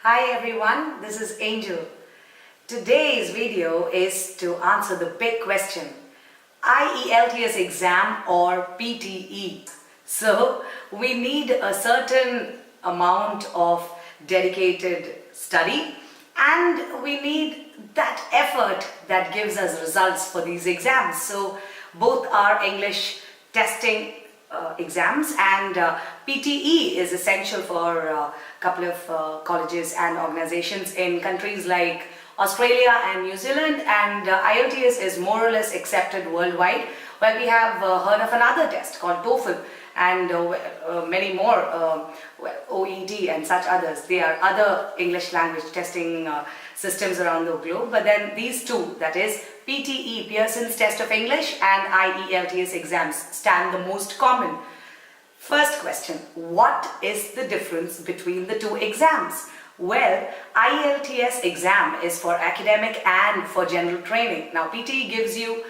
Hi everyone, this is Angel. Today's video is to answer the big question, IELTS exam or PTE. So we need a certain amount of dedicated study and we need that effort that gives us results for these exams. So both are English testing exams and PTE is essential for a couple of colleges and organizations in countries like Australia and New Zealand, and IELTS is more or less accepted worldwide. Well, we have heard of another test called TOEFL and many more, OET and such others. There are other English language testing systems around the globe, but then these two, that is PTE, Pearson's Test of English, and IELTS exams stand the most common. First question, what is the difference between the two exams? Well, IELTS exam is for academic and for general training. Now, PTE gives you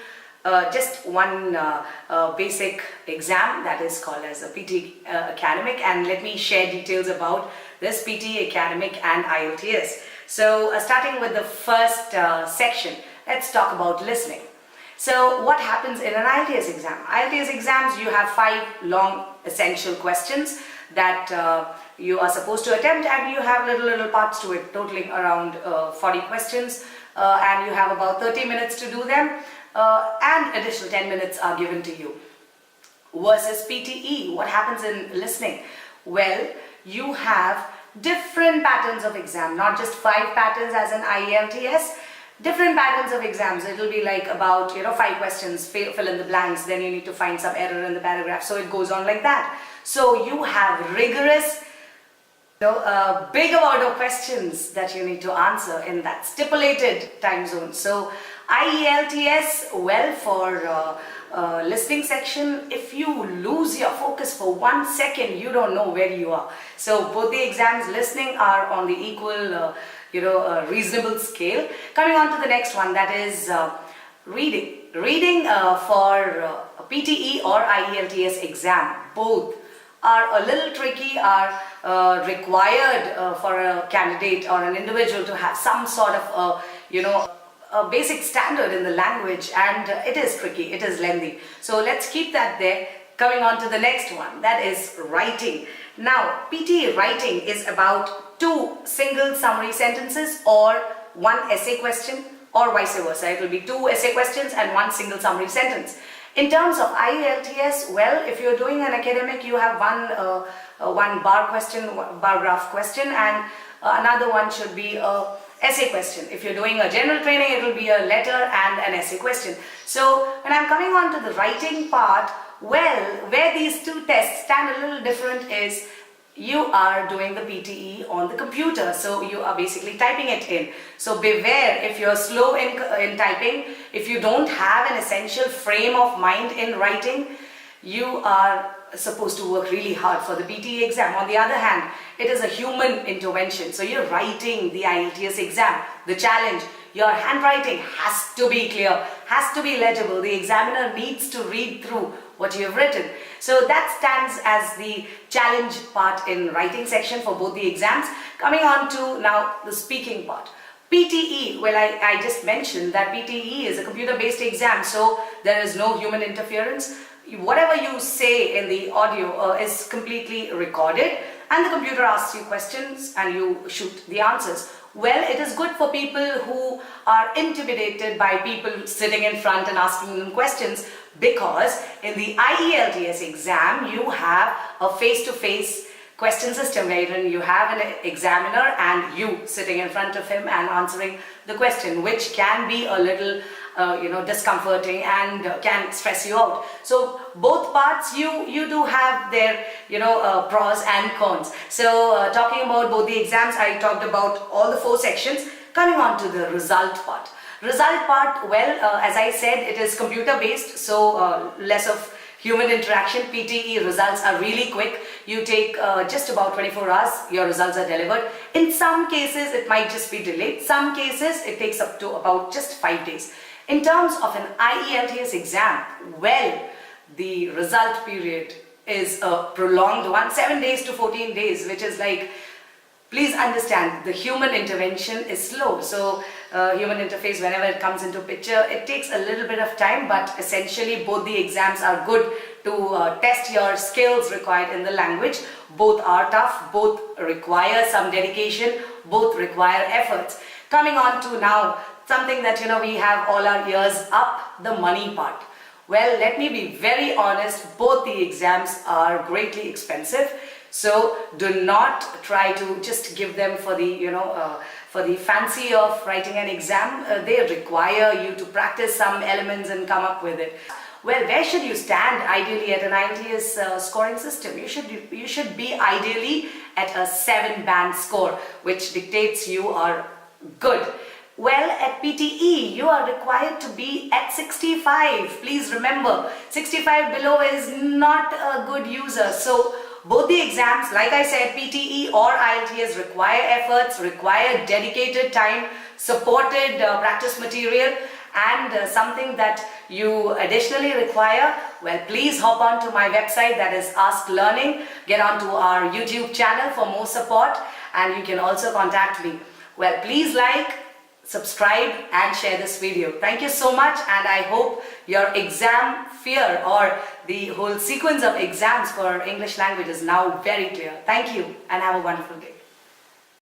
just one basic exam that is called as a PTE academic, and let me share details about this PTE academic and IELTS. So starting with the first section, let's talk about listening. So what happens in an IELTS exam? IELTS exams, you have 5 long essential questions that you are supposed to attempt, and you have little parts to it, totaling around 40 questions, and you have about 30 minutes to do them, and additional 10 minutes are given to you. Versus PTE, what happens in listening? Well, you have different patterns of exam, not just 5 patterns as in IELTS, different patterns of exams. It will be like about 5 questions, fill in the blanks, then you need to find some error in the paragraph, so it goes on like that. So you have rigorous, big amount of questions that you need to answer in that stipulated time zone. So IELTS, well, for listening section, if you lose your focus for 1 second, you don't know where you are. So both the exams, listening, are on the equal reasonable scale. Coming on to the next one, that is reading. Reading for PTE or IELTS exam, both are a little tricky, are required for a candidate or an individual to have some sort of a basic standard in the language, and it is tricky, it is lengthy. So let's keep that there. Coming on to the next one, that is writing. Now, PTE writing is about 2 single summary sentences or 1 essay question, or vice versa. It will be 2 essay questions and 1 single summary sentence. In terms of IELTS, well, if you're doing an academic, you have one bar question, bar graph question, and another one should be a essay question. If you're doing a general training, it will be a letter and an essay question. So when I'm coming on to the writing part, well, where these 2 tests stand a little different is you are doing the PTE on the computer, so you are basically typing it in. So beware, if you're slow in typing, if you don't have an essential frame of mind in writing, you are supposed to work really hard for the PTE exam. On the other hand, it is a human intervention, so you're writing the IELTS exam. The challenge, your handwriting has to be clear, has to be legible. The examiner needs to read through what you have written. So that stands as the challenge part in writing section for both the exams. Coming on to now the speaking part. PTE, well, I just mentioned that PTE is a computer-based exam, so there is no human interference. Whatever you say in the audio is completely recorded, and the computer asks you questions and you shoot the answers. Well, it is good for people who are intimidated by people sitting in front and asking them questions, because in the IELTS exam you have a face-to-face question system wherein you have an examiner and you sitting in front of him and answering the question, which can be a little discomforting and can stress you out. So both parts you do have their pros and cons. So talking about both the exams, I talked about all the 4 sections. Coming on to the result part. Result part, well, as I said, it is computer based, so less of human interaction. PTE results are really quick. You take just about 24 hours, your results are delivered. In some cases, it might just be delayed. Some cases, it takes up to about just 5 days. In terms of an IELTS exam, well, the result period is a prolonged one, 7 days to 14 days, which is like Please understand, the human intervention is slow. So human interface, whenever it comes into picture, it takes a little bit of time, but essentially both the exams are good to test your skills required in the language. Both are tough, both require some dedication, both require efforts. Coming on to now something that we have all our ears up, the money part. Well, let me be very honest, both the exams are greatly expensive. So do not try to just give them for the for the fancy of writing an exam. They require you to practice some elements and come up with it. Well, where should you stand ideally at an IELTS scoring system? You should be ideally at a 7-band score, which dictates you are good. Well, at PTE, you are required to be at 65. Please remember, 65 below is not a good user. So both the exams, like I said, PTE or IELTS require efforts, require dedicated time, supported practice material, and something that you additionally require, well, please hop on to my website, that is Ask Learning. Get onto our YouTube channel for more support, and you can also contact me. Well, please like, subscribe and share this video. Thank you so much, and I hope your exam fear or the whole sequence of exams for English language is now very clear. Thank you and have a wonderful day.